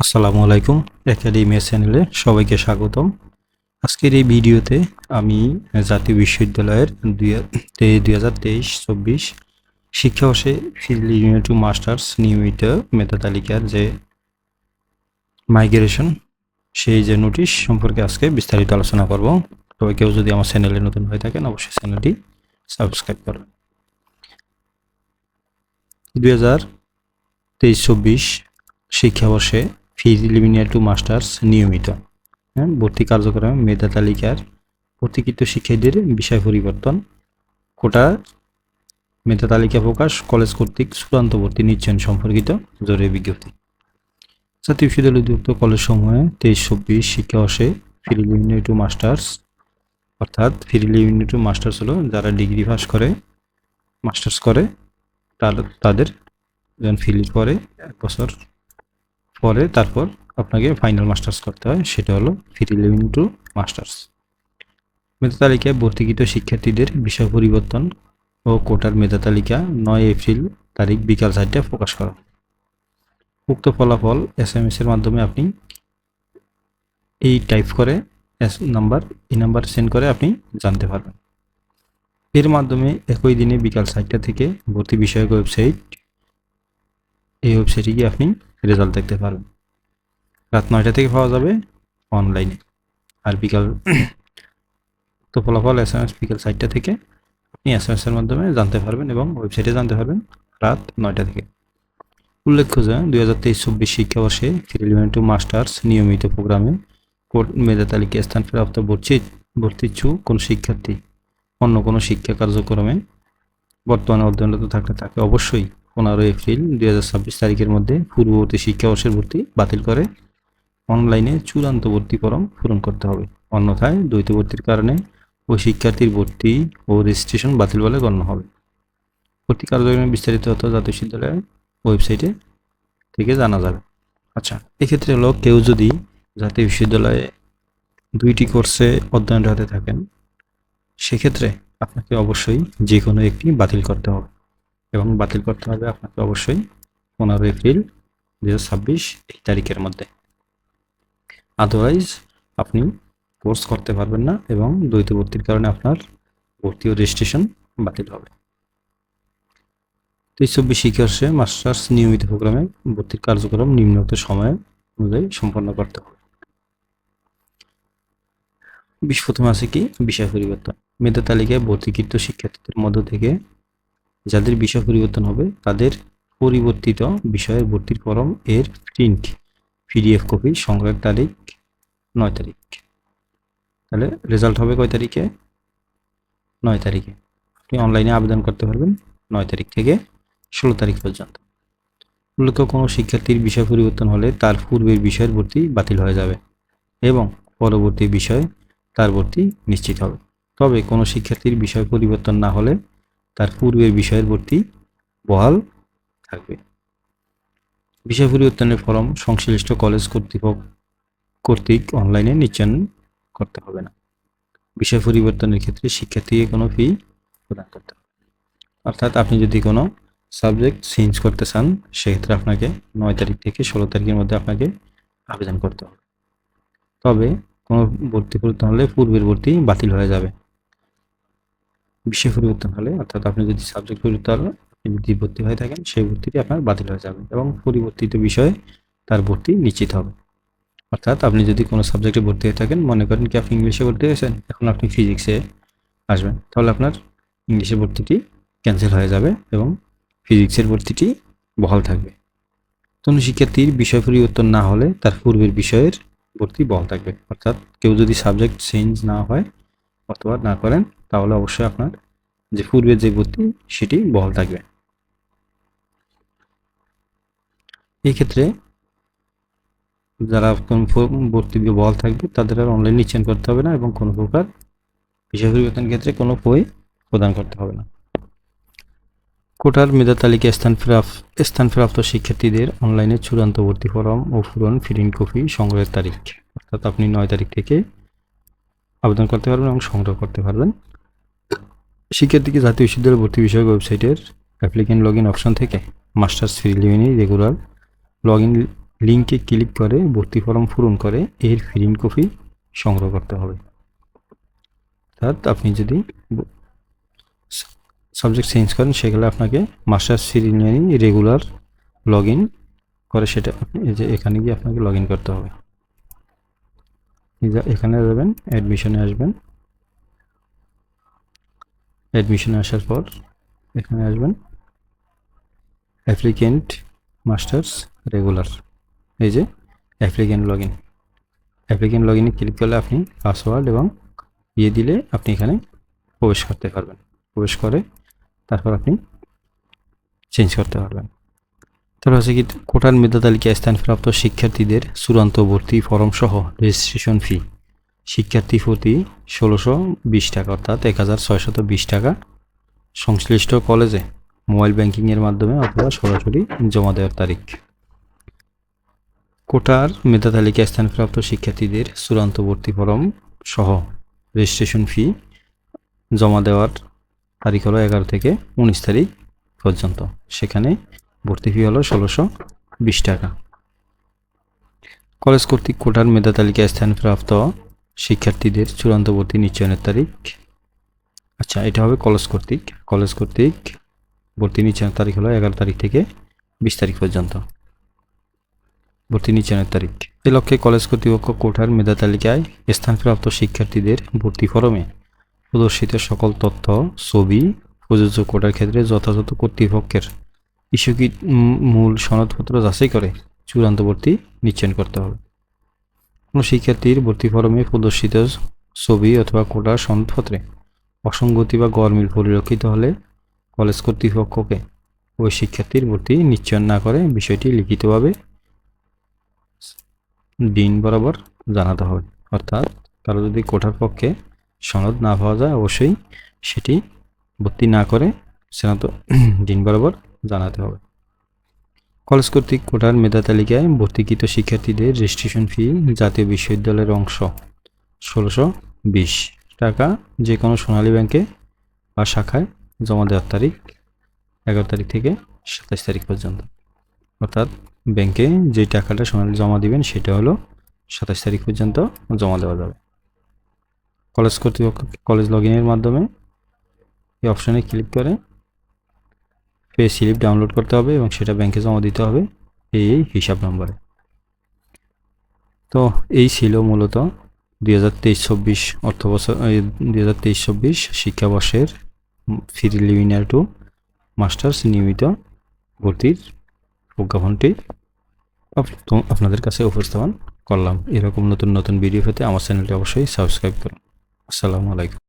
আসসালামু আলাইকুম। একাডেমিয়া চ্যানেলে সবাইকে স্বাগতম। আজকের এই ভিডিওতে আমি জাতীয় বিশ্ববিদ্যালয়ের 2023-24 শিক্ষাবর্ষে ফিজিক্যাল ইউনিট টু মাস্টার্স নিয়মিত মেধা তালিকার যে মাইগ্রেশন সেই যে নোটিশ সম্পর্কে আজকে বিস্তারিত আলোচনা করব। তবে কেউ যদি আমার চ্যানেলে নতুন হয়ে থাকেন অবশ্যই চ্যানেলটি সাবস্ক্রাইব করবেন। 2023-24 শিক্ষাবর্ষে প্রিলিমিনারি টু মাস্টার্স নিয়মিত ভর্তি কার্যক্রমে মেধা তালিকার ভর্তিকৃত শিক্ষার্থীদের বিষয় পরিবর্তন, কোটা মেধা তালিকা প্রকাশ, কলেজ কর্তৃক চূড়ান্ত ভর্তি নিশ্চয়ন সম্পর্কিত জরুরি বিজ্ঞপ্তি। জাতীয় বিশ্ববিদ্যালয় অধিভুক্ত কলেজসমূহে 23-24 শিক্ষাবর্ষে প্রিলিমিনারি টু মাস্টার্স অর্থাৎ প্রিলিমিনারি টু মাস্টার্স হলো যারা ডিগ্রি পাস করে মাস্টার্স করে তাদের যখন ফিলির পরে 1 বছর পরে তারপর আপনাকে ফাইনাল মাস্টার্স করতে হয়, সেটা হলো প্রিলিমিনারি টু মাস্টার্স। মেধা তালিকায় ভর্তিকৃত শিক্ষার্থীদের বিষয় পরিবর্তন ও কোটার মেধা তালিকা 9 এপ্রিল তারিখ বিকাল 4টায় প্রকাশ করা। উক্ত ফলাফল SMS এর মাধ্যমে আপনি এই টাইপ করে এই নাম্বার সেন্ড করে আপনি জানতে পারবেন। এর মাধ্যমে একই দিনে বিকাল 4টা থেকে ভর্তি বিষয়ক এই ওয়েবসাইটে গিয়ে আপনি রেজাল্ট দেখতে পারবেন। রাত 9টা থেকে পাওয়া যাবে অনলাইনে, আর বিকাল তো ফলাফল SMS বিকাল 4টা থেকে আপনি SMS এর মাধ্যমে জানতে পারবেন এবং ওয়েবসাইটে জানতে পারবেন রাত 9টা থেকে। উল্লেখ্য যে 2023-24 শিক্ষাবর্ষে প্রিলিমিনারি টু মাস্টার্স নিয়মিত প্রোগ্রামে মেধা তালিকায় স্থানপ্রাপ্ত ভর্তিচ্ছু কোনো শিক্ষার্থী অন্য কোনো শিক্ষা কার্যক্রমে বর্তমানে অধ্যয়নরত থাকলে তাকে অবশ্যই 15 এপ্রিল 2026 তারিখের মধ্যে পূর্ববর্তী শিক্ষাবর্ষের ভর্তি বাতিল করে অনলাইনে চূড়ান্ত ভর্তি ফরম পূরণ করতে হবে। অন্যথায় দ্বৈত ভর্তির কারণে ওই শিক্ষার্থীর ভর্তি ও রেজিস্ট্রেশন বাতিল বলে গণ্য হবে। ভর্তি কার্যক্রমে বিস্তারিত তথ্য জাতীয় বিশ্ববিদ্যালয়ের ওয়েবসাইটে থেকে জানা যাবে। আচ্ছা, এক্ষেত্রে হলো কেউ যদি জাতীয় বিশ্ববিদ্যালয়ে 2টি কোর্সে অধ্যয়নরত থাকেন, সেক্ষেত্রে আপনাকে অবশ্যই যে কোনো একটি বাতিল করতে হবে এবং বাতিল করতে হবে আপনাকে অবশ্যই 15 এপ্রিল 2026 এই তারিখের মধ্যে। আদারওয়াইজ আপনি কোর্স করতে পারবেন না এবং দ্বৈত ভর্তির কারণে আপনার ভর্তি ও রেজিস্ট্রেশন বাতিল হবে। 23-24 শিক্ষাবর্ষে মাস্টার্স নিয়মিত প্রোগ্রামে ভর্তির কার্যক্রম নিম্নোক্ত সময় অনুযায়ী সম্পন্ন করতে হবে। প্রথমে আছে কি বিষয় পরিবর্তন। মেধা তালিকায় ভর্তিকৃত শিক্ষার্থীদের মধ্য থেকে যাদের বিষয় পরিবর্তন হবে তাদের পরিবর্তিত বিষয়ের ভর্তির ফরম এর প্রিন্ট PDF কপি সংগ্রহের তারিখ 9 তারিখ। তাহলে রেজাল্ট হবে কয় তারিখে? 9 তারিখে। আপনি অনলাইনে আবেদন করতে পারবেন 9 তারিখ থেকে 16 তারিখ পর্যন্ত। উল্লেখ্য, কোনো শিক্ষার্থীর বিষয় পরিবর্তন হলে তার পূর্বের বিষয়ের ভর্তি বাতিল হয়ে যাবে এবং পরবর্তী বিষয়ে তার ভর্তি নিশ্চিত হবে। তবে কোনো শিক্ষার্থীর বিষয় পরিবর্তন না হলে তার পূর্বের বিষয়ের ভর্তি বহাল থাকবে। বিষয় পরিবর্তনের ফরম সংশ্লিষ্ট কলেজ কর্তৃক অনলাইনে নিশ্চয়ন করতে হবে না। বিষয় পরিবর্তনের ক্ষেত্রে শিক্ষার্থীকে কোনো ফি প্রদান করতে হবে। অর্থাৎ আপনি যদি কোনো সাবজেক্ট চেঞ্জ করতে চান, সেক্ষেত্রে আপনাকে 9 তারিখ থেকে 16 তারিখের মধ্যে আপনাকে আবেদন করতে হবে। তবে কোনো ভর্তি পরিবর্তন হলে পূর্বের ভর্তি বাতিল হয়ে যাবে। বিষয় পরিবর্তন হলে অর্থাৎ আপনি যদি সাবজেক্ট পরিবর্তন যদি ভর্তি হয়ে থাকেন, সেই ভর্তিটি আপনার বাতিল হয়ে যাবে এবং পরিবর্তিত বিষয়ে তার ভর্তি নিশ্চিত হবে। অর্থাৎ আপনি যদি কোনো সাবজেক্টে ভর্তি হয়ে থাকেন, মনে করেন কি আপনি ইংলিশে ভর্তি হয়েছেন, এখন আপনি ফিজিক্সে আসবেন, তাহলে আপনার ইংলিশের ভর্তিটি ক্যান্সেল হয়ে যাবে এবং ফিজিক্সের ভর্তিটি বহাল থাকবে। কোনো শিক্ষার্থীর বিষয় পরিবর্তন না হলে তার পূর্বের বিষয়ের ভর্তি বহাল থাকবে। অর্থাৎ কেউ যদি সাবজেক্ট চেঞ্জ না হয় অথবা না করেন, তাহলে অবশ্যই আপনার যে পূর্বের যে ভর্তি সেটি বহাল থাকবে। এই ক্ষেত্রে যারা ভর্তি বহাল থাকবে তাদের আর অনলাইন নিশ্চয়ন করতে হবে না এবং কোনো প্রকার বিষয় পরিবর্তনের ক্ষেত্রে কোনো ফি প্রদান করতে হবে না। কোটার মেধা তালিকায় স্থানপ্রাপ্ত শিক্ষার্থীদের অনলাইনে চূড়ান্ত ভর্তি ফরম ও পূরণ প্রিন্ট কপি সংগ্রহের তারিখ। অর্থাৎ আপনি 9 তারিখ থেকে আবেদন করতে পারবেন এবং সংগ্রহ করতে পারবেন। শিক্ষার্থীকে জাতীয় বিশ্ববিদ্যালয় ভর্তি বিষয়ক ওয়েবসাইটের অ্যাপ্লিকেন্ট লগ ইন অপশন থেকে masters preliminary regular log in লিঙ্কে ক্লিক করে ভর্তি ফর্ম পূরণ করে এর প্রিন্ট কপি সংগ্রহ করতে হবে। অর্থাৎ আপনি যদি সাবজেক্ট চেঞ্জ করেন সেগুলো আপনাকে master serial regular log in করে সেটা এই যে এখানে গিয়ে আপনাকে লগ ইন করতে হবে। এখানে যাবেন, অ্যাডমিশনে আসবেন, অ্যাডমিশনে আসার পর এখানে আসবেন অ্যাপ্লিকেন্ট মাস্টার্স রেগুলার, এই যে applicant log in, applicant log ইনে ক্লিক করলে আপনি পাসওয়ার্ড এবং দিলে আপনি এখানে প্রবেশ করতে পারবেন। প্রবেশ করে তারপর আপনি চেঞ্জ করতে পারবেন। তারপর হচ্ছে কি কোটার মেধা তালিকায় স্থানপ্রাপ্ত শিক্ষার্থীদের চূড়ান্ত ভর্তি ফরম সহ রেজিস্ট্রেশন ফি শিক্ষার্থী প্রতি ১৬২০ টাকা অর্থাৎ ১৬২০ টাকা সংশ্লিষ্ট কলেজে মোবাইল ব্যাংকিংয়ের মাধ্যমে অথবা সরাসরি জমা দেওয়ার তারিখ। কোটার মেধা তালিকায় স্থানপ্রাপ্ত শিক্ষার্থীদের চূড়ান্ত ভর্তি ফরম সহ রেজিস্ট্রেশন ফি জমা দেওয়ার তারিখ হলো ১১ থেকে ১৯ তারিখ পর্যন্ত। সেখানে ভর্তি ফি হলো ১৬২০ টাকা। কলেজ কর্তৃক কোটার মেধা তালিকায় স্থানপ্রাপ্ত শিক্ষার্থীদের চূড়ান্ত ভর্তি নিশ্চয়নের তারিখ, আচ্ছা এটা হবে কলেজ কর্তৃক ভর্তি নিশ্চয়নের তারিখ হলো ১১ তারিখ থেকে ২০ তারিখ পর্যন্ত ভর্তি নিশ্চয়নের তারিখ। এ লক্ষ্যে কলেজ কর্তৃপক্ষ কোটার মেধা তালিকায় স্থানপ্রাপ্ত শিক্ষার্থীদের ভর্তি ফরমে প্রদর্শিত সকল তথ্য, ছবি, প্রযোজ্য কোটার ক্ষেত্রে যথাযথ কর্তৃপক্ষের ইস্যুকৃত মূল সনদপত্র যাচাই করে চূড়ান্ত ভর্তি নিশ্চয়ন করতে হবে। কোনো শিক্ষার্থীর ভর্তি ফরমে প্রদর্শিত ছবি অথবা কোটার সনদপত্রে অসঙ্গতি বা গরমিল পরিলক্ষিত হলে কলেজ কর্তৃপক্ষকে ওই শিক্ষার্থীর ভর্তি নিশ্চয়ন না করে বিষয়টি লিখিতভাবে ডিন বরাবর জানাতে হবে। অর্থাৎ কারো যদি কোটার পক্ষে সনদ না পাওয়া যায় অবশ্যই সেটি ভর্তি না করে সেনাত ডিন বরাবর জানাতে হবে। কলেজ কর্তৃক কোটার মেধা তালিকায় ভর্তিকৃত শিক্ষার্থীদের রেজিস্ট্রেশন ফি জাতীয় বিশ্ববিদ্যালয়ের অংশ ১৬২০ টাকা যে কোনো সোনালী ব্যাংকে বা শাখায় জমা দেওয়ার তারিখ ১১ তারিখ থেকে ২৭ তারিখ পর্যন্ত। অর্থাৎ ব্যাংকে যে টাকাটা সোনালী জমা দিবেন সেটা হলো ২৭ তারিখ পর্যন্ত জমা দেওয়া যাবে। কলেজ কর্তৃপক্ষ কলেজ লগ ইনের মাধ্যমে এই অপশানে ক্লিক করে পে স্লিপ ডাউনলোড করতে হবে এবং সেটা ব্যাংকে জমা দিতে হবে এই হিসাব নম্বরে। তো এই ছিল মূলত ২০২৩-২৪ অর্থবছর ২০২৩-২৪ শিক্ষাবর্ষের প্রিলিমিনারি টু মাস্টার্স নিয়মিত ভর্তির প্রজ্ঞাপনটি আপনাদের কাছে উপস্থাপন করলাম। এরকম নতুন নতুন ভিডিও পেতে আমার চ্যানেলটি অবশ্যই সাবস্ক্রাইব করুন। আসসালামু আলাইকুম।